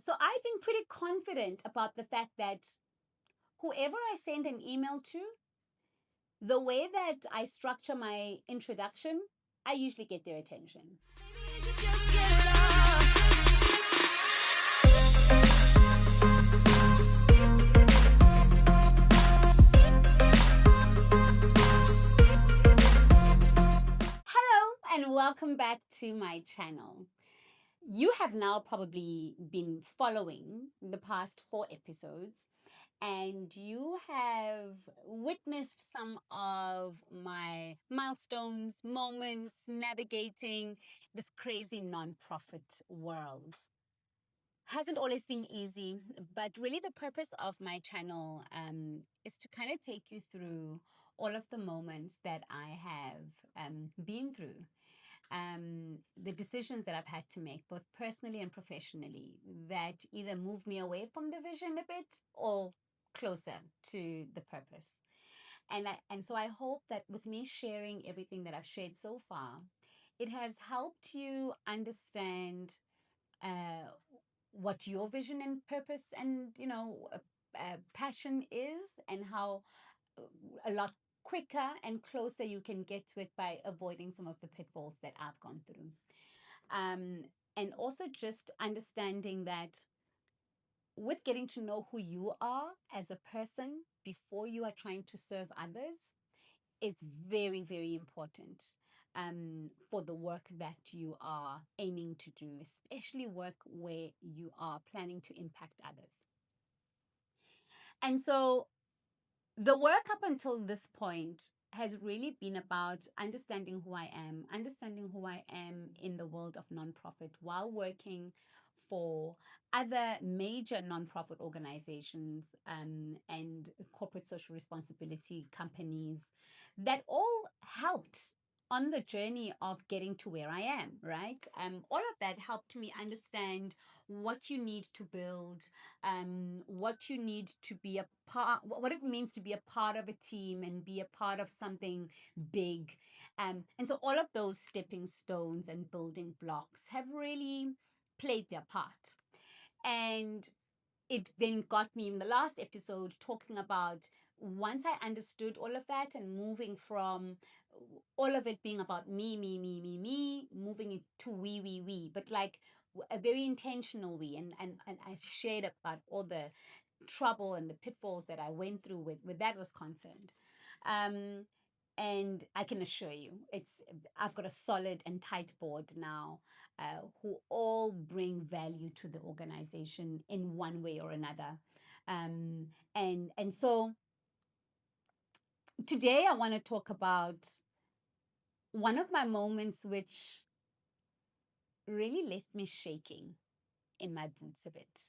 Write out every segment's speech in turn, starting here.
So I've been pretty confident about the fact that whoever I send an email to, the way that I structure my introduction, I usually get their attention. Hello and welcome back to my channel. You have now probably been following the past 4 episodes, and you have witnessed some of my milestones, moments navigating this crazy nonprofit world. Hasn't always been easy, but really the purpose of my channel is to kind of take you through all of the moments that I have been through, the decisions that I've had to make, both personally and professionally, that either move me away from the vision a bit or closer to the purpose. And so I hope that with me sharing everything that I've shared so far, it has helped you understand uh, what your vision and purpose and passion is, and how a lot quicker and closer you can get to it by avoiding some of the pitfalls that I've gone through. Um, and also just understanding that with getting to know who you are as a person before you are trying to serve others is very, very important for the work that you are aiming to do, especially work where you are planning to impact others. And so the work up until this point has really been about understanding who I am in the world of nonprofit while working for other major nonprofit organizations and corporate social responsibility companies that all helped on the journey of getting to where I am, right? All of that helped me understand what you need to build, what you need to be a part, what it means to be a part of a team and be a part of something big. And so all of those stepping stones and building blocks have really played their part. And it then got me in the last episode talking about once I understood all of that and moving from all of it being about me, moving it to we, but like a very intentional we. And I shared about all the trouble and the pitfalls that I went through with that was concerned. Um, and I can assure you, I've got a solid and tight board now who all bring value to the organization in one way or another. And so today I want to talk about one of my moments which really left me shaking in my boots a bit.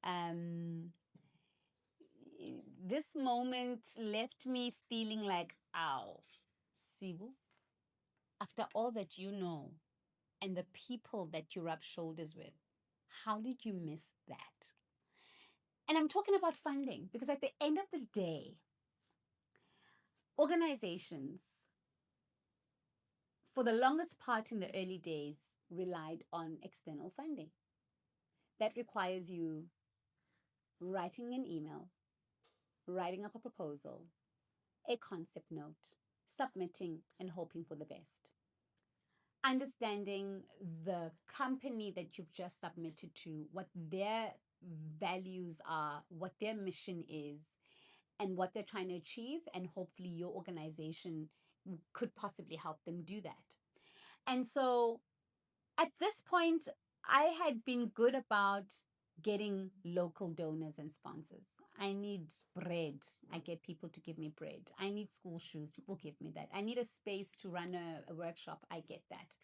Um, this moment left me feeling like, ow, Sibu, after all that you know and the people that you rub shoulders with, how did you miss that? And I'm talking about funding because at the end of the day, organizations, for the longest part in the early days, relied on external funding. That requires you writing an email, writing up a proposal, a concept note, submitting, and hoping for the best. Understanding the company that you've just submitted to, what their values are, what their mission is, and what they're trying to achieve, and hopefully your organization could possibly help them do that. And so at this point, I had been good about getting local donors and sponsors. I need bread. I get people to give me bread. I need school shoes. People give me that. I need a space to run a workshop. I get that.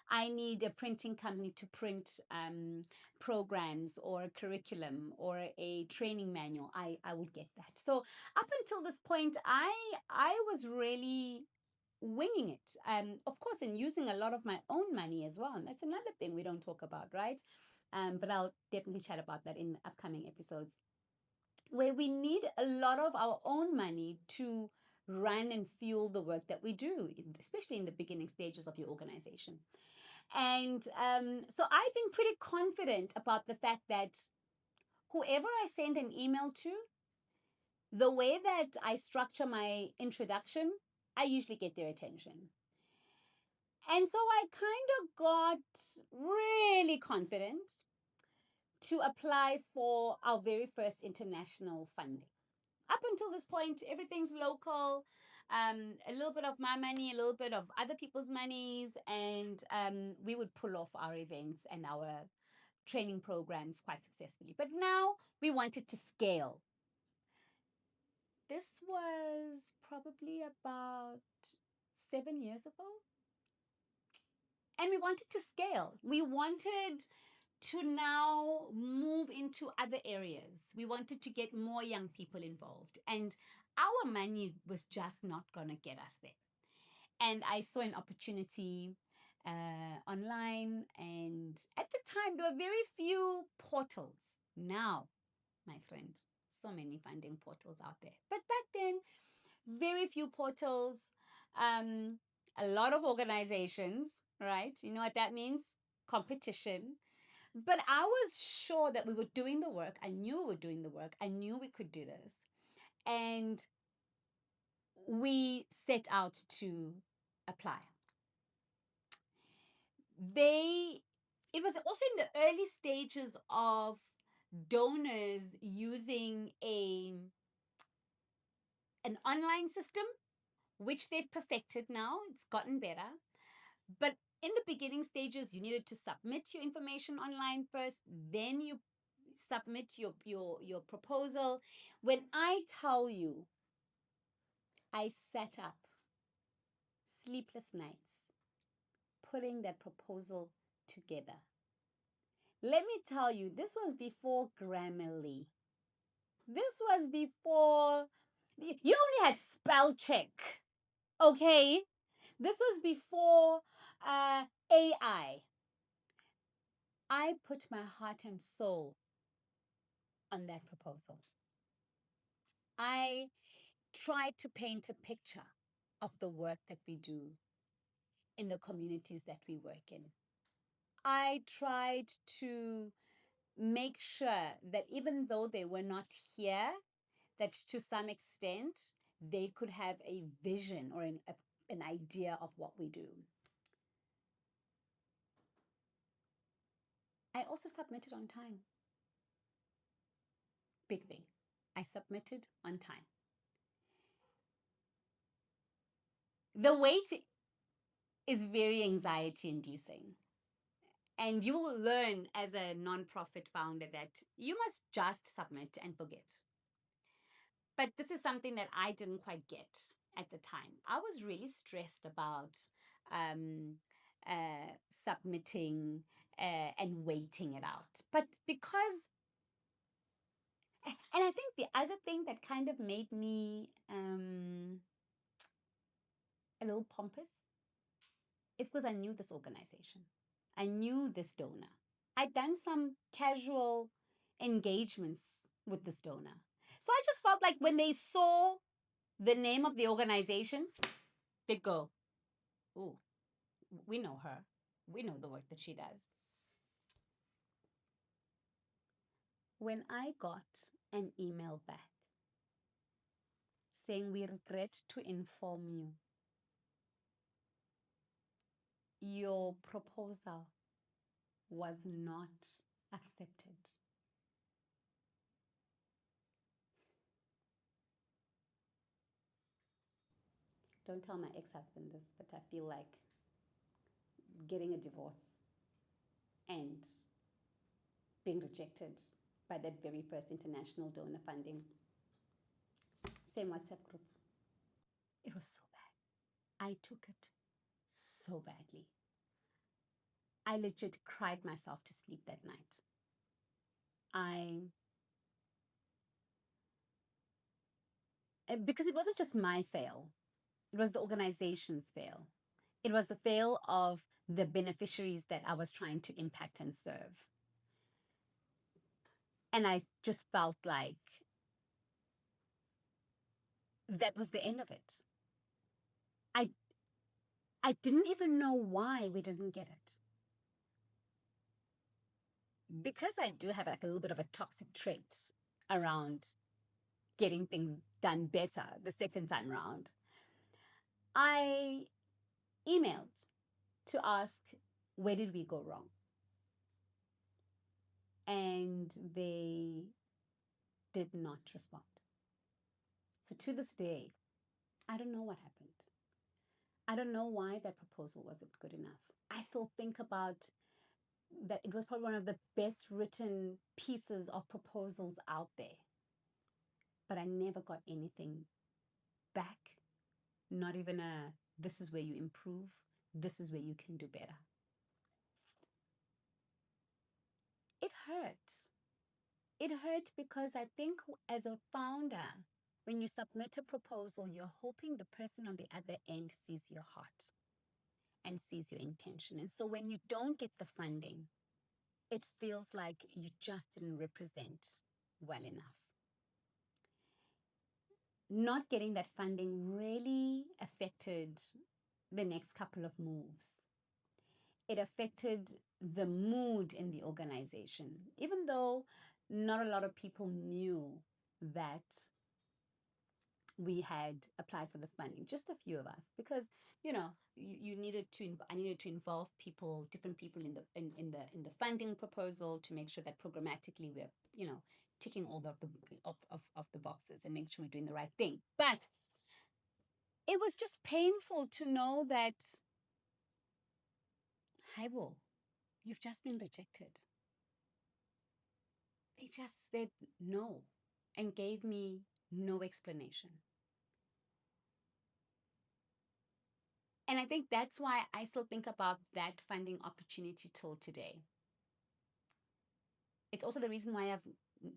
I need a printing company to print programs or a curriculum or a training manual. I would get that. So up until this point, I was really winging it. Of course, and using a lot of my own money as well. And that's another thing we don't talk about, right? But I'll definitely chat about that in upcoming episodes, where we need a lot of our own money to run and fuel the work that we do, especially in the beginning stages of your organization. And so I've been pretty confident about the fact that whoever I send an email to, the way that I structure my introduction, I usually get their attention. And so I kind of got really confident to apply for our very first international funding. Up until this point, everything's local. A little bit of my money, a little bit of other people's monies, and we would pull off our events and our training programs quite successfully. But now we wanted to scale. This was probably about 7 years ago. And we wanted to scale. We wanted to now move into other areas. We wanted to get more young people involved. And our money was just not going to get us there. And I saw an opportunity online. And at the time, there were very few portals. Now, my friend, so many funding portals out there. But back then, very few portals, a lot of organizations, right? You know what that means? Competition. But I was sure that we were doing the work. I knew we were doing the work. I knew we could do this. And we set out to apply. It was also in the early stages of donors using an online system, which they've perfected now. It's gotten better. But in the beginning stages, you needed to submit your information online first, then you submit your proposal. When I tell you, I sat up sleepless nights putting that proposal together. Let me tell you, this was before Grammarly. This was before you only had spell check. Okay? This was before AI. I put my heart and soul on that proposal. I tried to paint a picture of the work that we do in the communities that we work in. I tried to make sure that even though they were not here, that to some extent they could have a vision or an idea of what we do. I also submitted on time. Big thing. I submitted on time. The wait is very anxiety inducing. And you will learn as a nonprofit founder that you must just submit and forget. But this is something that I didn't quite get at the time. I was really stressed about submitting and waiting it out. But because, and I think the other thing that kind of made me a little pompous is because I knew this organization. I knew this donor. I'd done some casual engagements with this donor. So I just felt like when they saw the name of the organization, they'd go, "Ooh, we know her. We know the work that she does." When I got an email back saying, "We regret to inform you, your proposal was not accepted." Don't tell my ex-husband this, but I feel like getting a divorce and being rejected by that very first international donor funding. Same WhatsApp group. It was so bad. I took it so badly. I legit cried myself to sleep that night. Because it wasn't just my fail, it was the organization's fail. It was the fail of the beneficiaries that I was trying to impact and serve. And I just felt like that was the end of it. I didn't even know why we didn't get it. because I do have like a little bit of a toxic trait around getting things done better the second time round, I emailed to ask where did we go wrong, and they did not respond. So to this day, I don't know what happened. I don't know why that proposal wasn't good enough. I still think about that it was probably one of the best written pieces of proposals out there, but I never got anything back. Not even a, this is where you improve, this is where you can do better. It hurt. It hurt because I think as a founder, when you submit a proposal, you're hoping the person on the other end sees your heart and sees your intention. And so when you don't get the funding, it feels like you just didn't represent well enough. Not getting that funding really affected the next couple of moves. It affected the mood in the organization, even though not a lot of people knew that we had applied for this funding, just a few of us, because you needed to. I needed to involve people, different people in the funding proposal to make sure that programmatically we're ticking all of the boxes and make sure we're doing the right thing. But it was just painful to know that, Haibo, you've just been rejected. They just said no and gave me no explanation. And I think that's why I still think about that funding opportunity till today. It's also the reason why I've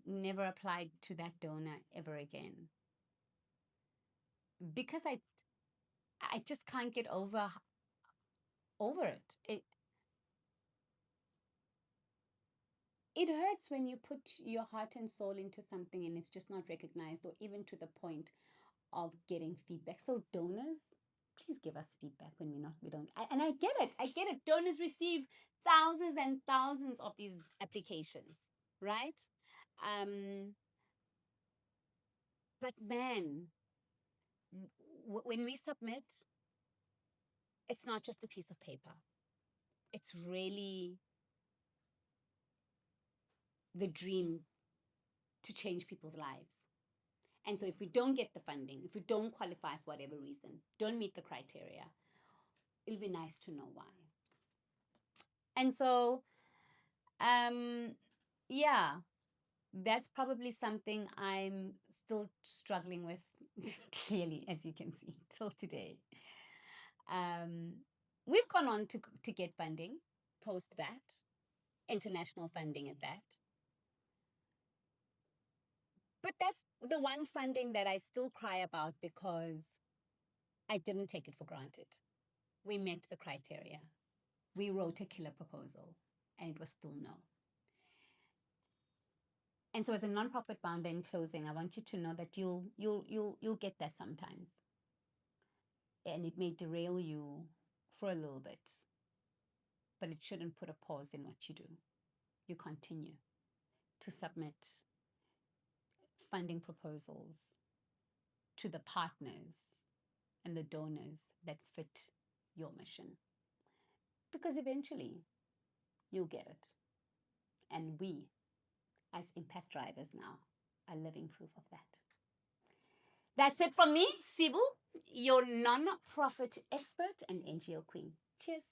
never applied to that donor ever again. Because I just can't get over it. It hurts when you put your heart and soul into something and it's just not recognized, or even to the point of getting feedback. So donors, please give us feedback when we don't. And I get it. Donors receive thousands and thousands of these applications, right? But man, when we submit, it's not just a piece of paper. It's really the dream to change people's lives. And so if we don't get the funding, if we don't qualify for whatever reason, don't meet the criteria, it'll be nice to know why. And so, yeah, that's probably something I'm still struggling with, clearly, as you can see, till today. We've gone on to get funding post that, international funding at that. But that's the one funding that I still cry about because I didn't take it for granted. We met the criteria. We wrote a killer proposal, and it was still no. And so, as a nonprofit founder, in closing, I want you to know that you'll get that sometimes, and it may derail you for a little bit, but it shouldn't put a pause in what you do. You continue to submit funding proposals to the partners and the donors that fit your mission, because eventually you'll get it. And we, as impact drivers now, are living proof of that. That's it from me, Sibu, your non-profit expert and NGO queen. Cheers.